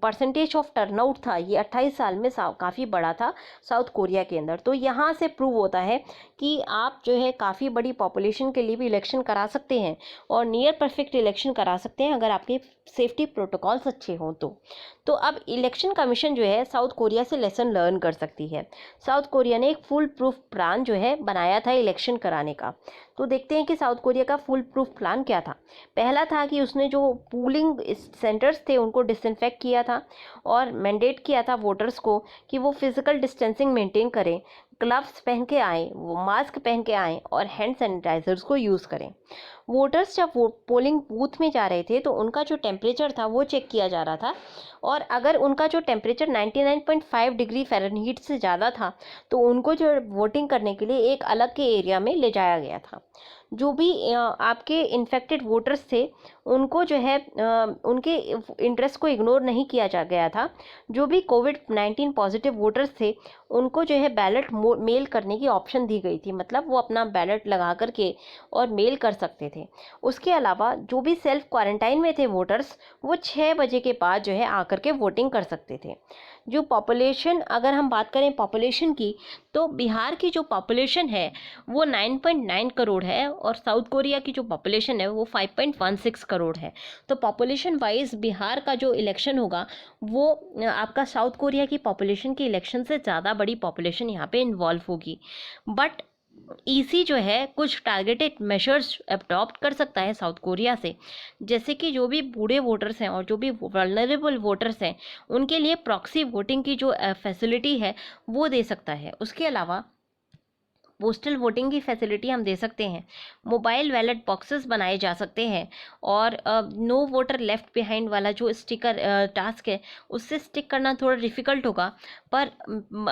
परसेंटेज ऑफ टर्नआउट था ये 28 साल में काफ़ी बड़ा था साउथ कोरिया के अंदर। तो यहाँ से प्रूव होता है कि आप जो है काफ़ी बड़ी पॉपुलेशन के लिए भी इलेक्शन करा सकते हैं और नियर परफेक्ट इलेक्शन करा सकते हैं अगर आपके सेफ्टी प्रोटोकॉल्स अच्छे हों तो अब इलेक्शन कमीशन जो है साउथ कोरिया से लेसन लर्न कर सकती है। साउथ कोरिया ने एक फुल प्रूफ प्लान जो है बनाया था इलेक्शन कराने का। तो देखते हैं कि साउथ कोरिया का फुल प्रूफ प्लान क्या था। पहला था कि उसने जो पूलिंग सेंटर्स थे उनको डिसइंफेक्ट किया था और मैंडेट किया था वोटर्स को कि वो फिजिकल डिस्टेंसिंग मेंटेन करें, ग्लव्स पहन के आएँ, वो मास्क पहन के आएँ और हैंड सैनिटाइजर्स को यूज़ करें। वोटर्स जब पोलिंग बूथ में जा रहे थे तो उनका जो टेम्परेचर था वो चेक किया जा रहा था, और अगर उनका जो टेम्परेचर 99.5 डिग्री फ़ारेनहीट से ज़्यादा था तो उनको जो वोटिंग करने के लिए एक अलग के एरिया में ले जाया गया था। जो भी आपके इन्फेक्टेड वोटर्स थे उनको जो है उनके इंटरेस्ट को इग्नोर नहीं किया जा गया था। जो भी कोविड-19 पॉजिटिव वोटर्स थे उनको जो है बैलेट मेल करने की ऑप्शन दी गई थी, मतलब वो अपना बैलेट लगा करके और मेल कर सकते थे। उसके अलावा जो भी सेल्फ क्वारंटाइन में थे वोटर्स वो 6 बजे के बाद जो है आकर के वोटिंग कर सकते थे। जो पॉपुलेशन, अगर हम बात करें पॉपुलेशन की, तो बिहार की जो पॉपुलेशन है वो 9.9 करोड़ है और साउथ कोरिया की जो पॉपुलेशन है वो 5.16 करोड़ है। तो पॉपुलेशन वाइज बिहार का जो इलेक्शन होगा वो आपका साउथ कोरिया की पॉपुलेशन की इलेक्शन से ज़्यादा बड़ी पॉपुलेशन यहाँ पे इन्वॉल्व होगी। बट ईसी जो है कुछ टारगेटेड मेजर्स अडॉप्ट कर सकता है साउथ कोरिया से, जैसे कि जो भी बूढ़े वोटर्स हैं और जो भी वल्नरेबल वोटर्स हैं उनके लिए प्रॉक्सी वोटिंग की जो फैसिलिटी है वो दे सकता है। उसके अलावा पोस्टल वोटिंग की फैसिलिटी हम दे सकते हैं, मोबाइल बैलेट बॉक्सेस बनाए जा सकते हैं, और नो वोटर लेफ्ट बिहाइंड वाला जो स्टिकर टास्क है उससे स्टिक करना थोड़ा डिफ़िकल्ट होगा, पर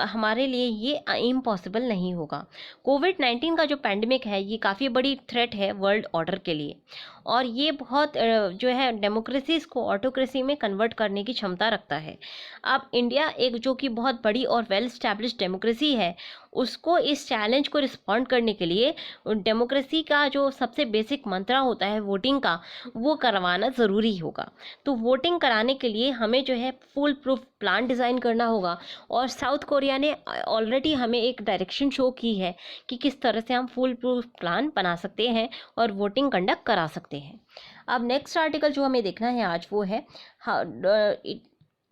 हमारे लिए ये इम्पॉसिबल नहीं होगा। कोविड-19 का जो पैंडमिक है ये काफ़ी बड़ी थ्रेट है वर्ल्ड ऑर्डर के लिए, और ये बहुत जो है डेमोक्रेसीज़ को ऑटोक्रेसी में कन्वर्ट करने की क्षमता रखता है। अब इंडिया एक जो कि बहुत बड़ी और वेल स्टैब्लिश्ड डेमोक्रेसी है, उसको इस चैलेंज को रिस्पॉन्ड करने के लिए डेमोक्रेसी का जो सबसे बेसिक मंत्र होता है वोटिंग का, वो करवाना ज़रूरी होगा। तो वोटिंग कराने के लिए हमें जो है फुल प्रूफ प्लान डिज़ाइन करना होगा, और साउथ कोरिया ने ऑलरेडी हमें एक डायरेक्शन शो की है कि किस तरह से हम फुल प्रूफ प्लान बना सकते हैं और वोटिंग कंडक्ट करा सकते हैं। अब नेक्स्ट आर्टिकल जो हमें देखना है आज वो है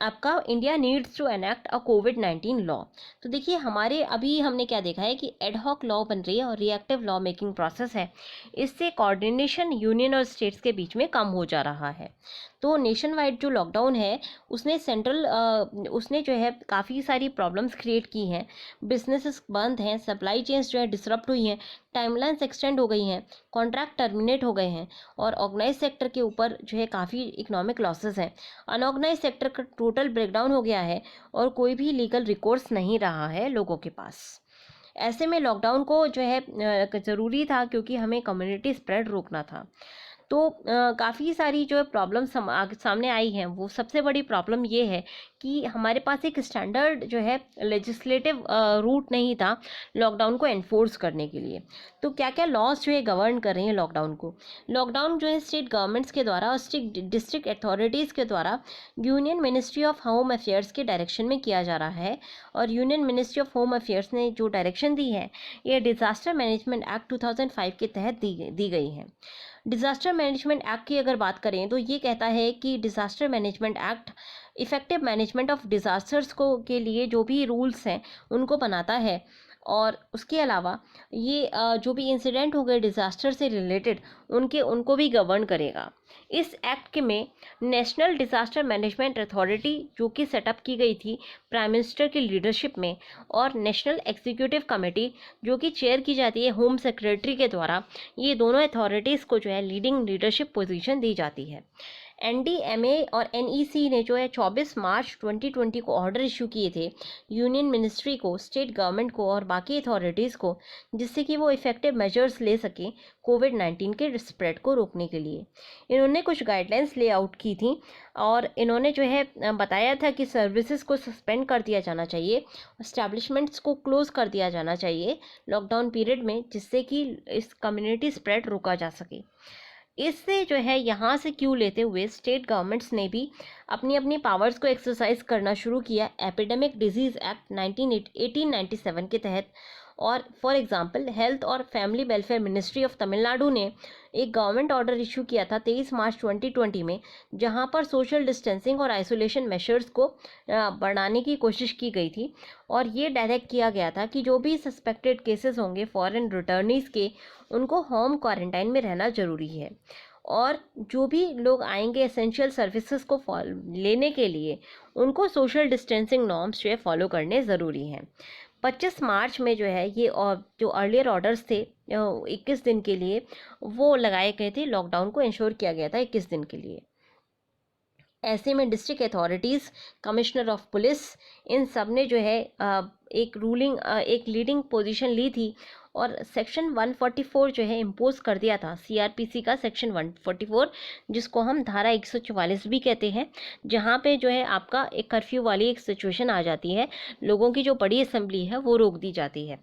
आपका India needs to enact a कोविड-19 लॉ। तो देखिए हमारे अभी हमने क्या देखा है कि एडहॉक लॉ बन रही है और रिएक्टिव लॉ मेकिंग प्रोसेस है, इससे कोऑर्डिनेशन यूनियन और स्टेट्स के बीच में कम हो जा रहा है। तो नेशन वाइड जो लॉकडाउन है उसने उसने जो है काफ़ी सारी प्रॉब्लम्स क्रिएट की हैं, बिजनेसेस बंद हैं, सप्लाई चेन्स जो है डिसरप्ट हुई हैं, टाइमलाइंस एक्सटेंड हो गई हैं, कॉन्ट्रैक्ट टर्मिनेट हो गए हैं और ऑर्गेनाइज सेक्टर के ऊपर जो है काफ़ी इकोनॉमिक लॉसेस हैं। अनऑर्गेनाइज सेक्टर का टोटल ब्रेकडाउन हो गया है और कोई भी लीगल रिकोर्स नहीं रहा है लोगों के पास। ऐसे में लॉकडाउन को जो है ज़रूरी था, क्योंकि हमें कम्युनिटी स्प्रेड रोकना था। तो काफ़ी सारी जो प्रॉब्लम सामने आई हैं। वो सबसे बड़ी प्रॉब्लम ये है कि हमारे पास एक स्टैंडर्ड जो है लेजिस्लेटिव रूट नहीं था लॉकडाउन को एनफोर्स करने के लिए। तो क्या क्या लॉज जो है गवर्न कर रहे हैं लॉकडाउन को। लॉकडाउन जो है स्टेट गवर्नमेंट्स के द्वारा और स्टेट डिस्ट्रिक्ट अथॉरिटीज़ के द्वारा union ministry of home affairs के डायरेक्शन में किया जा रहा है। और union ministry of home affairs ने जो डायरेक्शन दी है ये डिज़ास्टर मैनेजमेंट एक्ट 2005 के तहत दी गई है। डिज़ास्टर मैनेजमेंट एक्ट की अगर बात करें तो ये कहता है कि disaster management act effective management of disasters को के लिए जो भी रूल्स हैं उनको बनाता है। और उसके अलावा ये जो भी इंसिडेंट हो गए डिज़ास्टर से रिलेटेड उनको भी गवर्न करेगा। इस एक्ट के में नेशनल डिज़ास्टर मैनेजमेंट अथॉरिटी जो कि सेटअप की गई थी प्राइम मिनिस्टर की लीडरशिप में, और नेशनल एग्जीक्यूटिव कमेटी जो कि चेयर की जाती है होम सेक्रेटरी के द्वारा, ये दोनों अथॉरिटीज़ को जो है लीडिंग लीडरशिप पोजीशन दी जाती है। NDMA और NEC ने जो है 24 मार्च 2020 को ऑर्डर इशू किए थे यूनियन मिनिस्ट्री को, स्टेट गवर्नमेंट को और बाकी अथॉरिटीज़ को, जिससे कि वो इफ़ेक्टिव मेजर्स ले सकें कोविड-19 के स्प्रेड को रोकने के लिए। इन्होंने कुछ गाइडलाइंस ले आउट की थी और इन्होंने जो है बताया था कि सर्विसेज को सस्पेंड कर दिया जाना चाहिए, एस्टैब्लिशमेंट्स को क्लोज़ कर दिया जाना चाहिए लॉकडाउन पीरियड में, जिससे कि इस कम्युनिटी स्प्रेड रोका जा सके। इससे जो है यहाँ से क्यों लेते हुए स्टेट गवर्नमेंट्स ने भी अपनी अपनी पावर्स को एक्सरसाइज करना शुरू किया एपिडेमिक डिजीज़ एक्ट 1897 के तहत। और फॉर एग्जांपल हेल्थ और family welfare ministry of Tamil Nadu ने एक गवर्नमेंट ऑर्डर इशू किया था 23 मार्च 2020 में, जहां पर सोशल डिस्टेंसिंग और आइसोलेशन मेजर्स को बढ़ाने की कोशिश की गई थी। और ये डायरेक्ट किया गया था कि जो भी सस्पेक्टेड केसेस होंगे फॉरेन रिटर्नीज़ के, उनको होम क्वारंटाइन में रहना ज़रूरी है। और जो भी लोग आएंगे एसेंशियल सर्विसेज को लेने के लिए, उनको सोशल डिस्टेंसिंग नॉर्म्स जो है फॉलो करने ज़रूरी हैं। 25 मार्च में जो है ये और जो अर्लियर ऑर्डर्स थे 21 दिन के लिए वो लगाए गए थे। लॉकडाउन को इंश्योर किया गया था 21 दिन के लिए। ऐसे में district authorities, commissioner of police, इन सब ने जो है एक लीडिंग पोजीशन ली थी और सेक्शन 144 जो है इम्पोज कर दिया था, CRPC का सेक्शन 144, जिसको हम धारा 144 भी कहते हैं, जहाँ पे जो है आपका एक कर्फ्यू वाली एक सिचुएशन आ जाती है, लोगों की जो बड़ी असेंबली है वो रोक दी जाती है।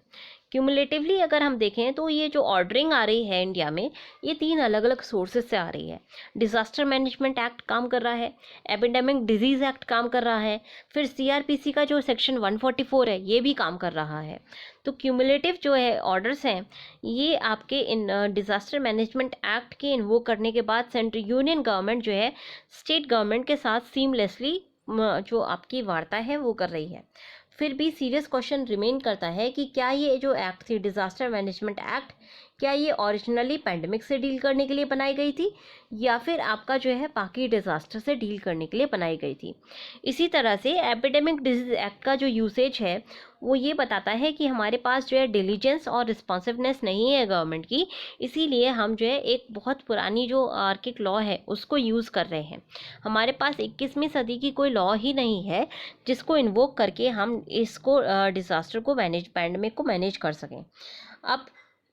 क्यूमुलेटिवली अगर हम देखें तो ये जो ऑर्डरिंग आ रही है इंडिया में, ये 3 अलग अलग सोर्सेज से आ रही है। डिज़ास्टर मैनेजमेंट एक्ट काम कर रहा है, एपिडेमिक डिजीज़ एक्ट काम कर रहा है, फिर CRPC का जो सेक्शन 144 है ये भी काम कर रहा है। तो क्यूमुलेटिव जो है ऑर्डर्स हैं ये आपके इन डिज़ास्टर मैनेजमेंट एक्ट के इन्वोक करने के बाद सेंट्रल यूनियन गवर्नमेंट जो है स्टेट गवर्नमेंट के साथ सीमलेसली जो आपकी वार्ता है वो कर रही है। फिर भी सीरियस क्वेश्चन रिमेन करता है कि क्या ये जो एक्ट थी डिज़ास्टर मैनेजमेंट एक्ट, क्या ये ओरिजिनली पैंडमिक से डील करने के लिए बनाई गई थी या फिर आपका जो है बाकी डिज़ास्टर से डील करने के लिए बनाई गई थी। इसी तरह से एपिडेमिक डिजीज़ एक्ट का जो यूसेज है वो ये बताता है कि हमारे पास जो है डिलीजेंस और रिस्पॉन्सिवनेस नहीं है गवर्नमेंट की, इसीलिए हम जो है एक बहुत पुरानी जो आर्किक लॉ है उसको यूज़ कर रहे हैं। हमारे पास 21वीं सदी की कोई लॉ ही नहीं है जिसको इन्वोक करके हम इसको डिज़ास्टर को पैंडमिक को मैनेज कर सकें। अब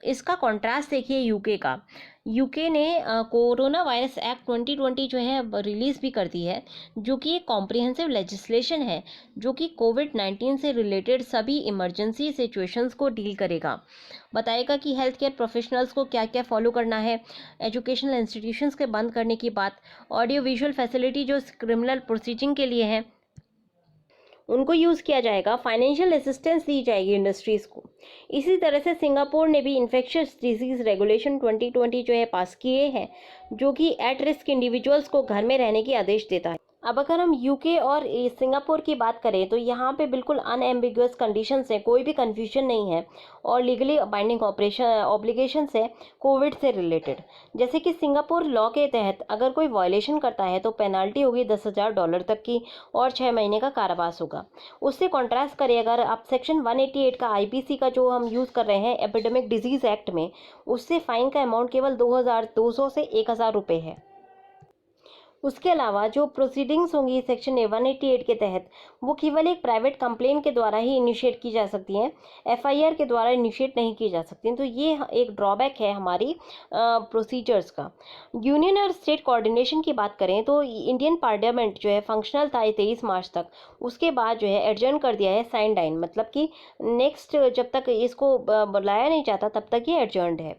इसका कॉन्ट्रास्ट देखिए यूके का। यूके ने कोरोना वायरस एक्ट 2020 जो है रिलीज़ भी कर दी है, जो कि एक कॉम्प्रिहेंसिव लेजिस्लेशन है जो कि कोविड-19 से रिलेटेड सभी इमरजेंसी सिचुएशंस को डील करेगा। बताएगा कि हेल्थ केयर प्रोफेशनल्स को क्या क्या फॉलो करना है, एजुकेशनल इंस्टीट्यूशंस के बंद करने की बात, ऑडियो विजुअल फैसिलिटी जो क्रिमिनल प्रोसीजिंग के लिए हैं उनको यूज़ किया जाएगा, फाइनेंशियल असिस्टेंस दी जाएगी इंडस्ट्रीज़ को। इसी तरह से सिंगापुर ने भी इन्फेक्शियस डिजीज़ रेगुलेशन 2020 जो है पास किए हैं, जो कि एट रिस्क इंडिविजुअल्स को घर में रहने की आदेश देता है। अब अगर हम यूके और सिंगापुर की बात करें तो यहाँ पे बिल्कुल अनएम्बिगुअस कंडीशंस हैं, कोई भी कन्फ्यूजन नहीं है और लीगली बाइंडिंग ऑपरेशन ऑब्लिगेशंस है कोविड से रिलेटेड। जैसे कि सिंगापुर लॉ के तहत अगर कोई वायलेशन करता है तो पेनल्टी होगी $10,000 तक की और 6 महीने का कारावास होगा। उससे कॉन्ट्रास्ट करें अगर आप सेक्शन 188 का आईपीसी का जो हम यूज़ कर रहे हैं एपिडेमिक डिजीज़ एक्ट में, उससे फाइन का अमाउंट केवल 2,200 से 1,000 रुपये है। उसके अलावा जो प्रोसीडिंग्स होंगी सेक्शन 188 के तहत वो केवल एक प्राइवेट कंप्लेन के द्वारा ही इनिशिएट की जा सकती हैं, एफआईआर के द्वारा इनिशिएट नहीं की जा सकती। तो ये एक ड्रॉबैक है हमारी प्रोसीजर्स का। यूनियन और स्टेट कोऑर्डिनेशन की बात करें तो इंडियन पार्लियामेंट जो है फंक्शनल था 23 मार्च तक, उसके बाद जो है एडजर्न कर दिया है साइन डाइन, मतलब कि नेक्स्ट जब तक इसको बुलाया नहीं जाता तब तक ये एडजर्नड है,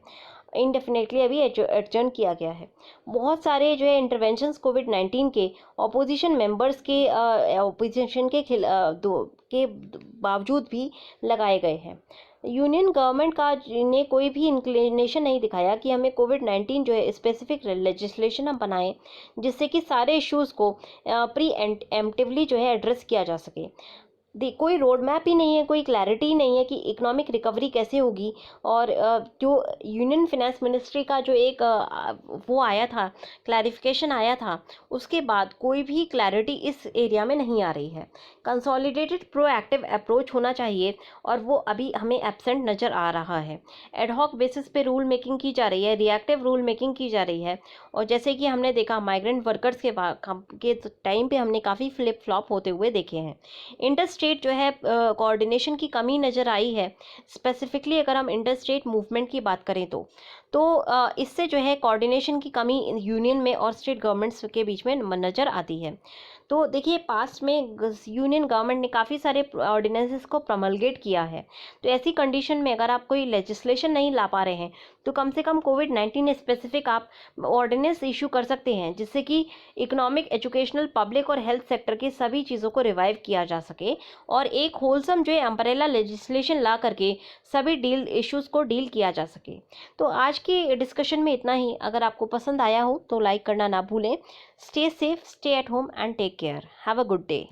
इंडेफिनेटली अभी एडजर्न किया गया है। बहुत सारे जो है इंटरवेंशंस कोविड-19 के ऑपोजिशन मेंबर्स के ऑपोजिशन के बावजूद भी लगाए गए हैं। यूनियन गवर्नमेंट का ने कोई भी इंक्लिनेशन नहीं दिखाया कि हमें कोविड-19 जो है स्पेसिफिक लेजिस्लेशन हम बनाएं जिससे कि सारे इश्यूज़ को प्री एम्प्टिवली जो है एड्रेस किया जा सके। कोई रोड मैप ही नहीं है, कोई क्लैरिटी नहीं है कि इकोनॉमिक रिकवरी कैसे होगी। और जो यूनियन फाइनेंस मिनिस्ट्री का जो एक वो आया था, क्लैरिफिकेशन आया था, उसके बाद कोई भी क्लैरिटी इस एरिया में नहीं आ रही है। कंसोलिडेटेड प्रोएक्टिव अप्रोच होना चाहिए और वो अभी हमें एब्सेंट नज़र आ रहा है। एडहॉक बेसिस पे रूल मेकिंग की जा रही है, रिएक्टिव रूल मेकिंग की जा रही है। और जैसे कि हमने देखा माइग्रेंट वर्कर्स के टाइम पे हमने काफ़ी फ्लिप फ्लॉप होते हुए देखे हैं। इंटर स्टेट जो है कोऑर्डिनेशन की कमी नज़र आई है। स्पेसिफिकली अगर हम इंटर स्टेट मूवमेंट की बात करें तो इससे जो है कोऑर्डिनेशन की कमी यूनियन में और स्टेट गवर्नमेंट्स के बीच में नज़र आती है। तो देखिए पास्ट में यूनियन गवर्नमेंट ने काफ़ी सारे ऑर्डिनेंसेस को प्रमलगेट किया है। तो ऐसी कंडीशन में अगर आप कोई लेजिस्लेशन नहीं ला पा रहे हैं तो कम से कम कोविड-19 स्पेसिफिक आप ऑर्डिनेंस इशू कर सकते हैं जिससे कि इकोनॉमिक, एजुकेशनल, पब्लिक और हेल्थ सेक्टर की सभी चीज़ों को रिवाइव किया जा सके और एक होलसम जो है अम्ब्रेला लेजिस्लेशन ला करके सभी इश्यूज़ को डील किया जा सके। तो आज की डिस्कशन में इतना ही। अगर आपको पसंद आया हो तो लाइक करना ना भूलें। Stay safe, stay at home and take care. Have a good day.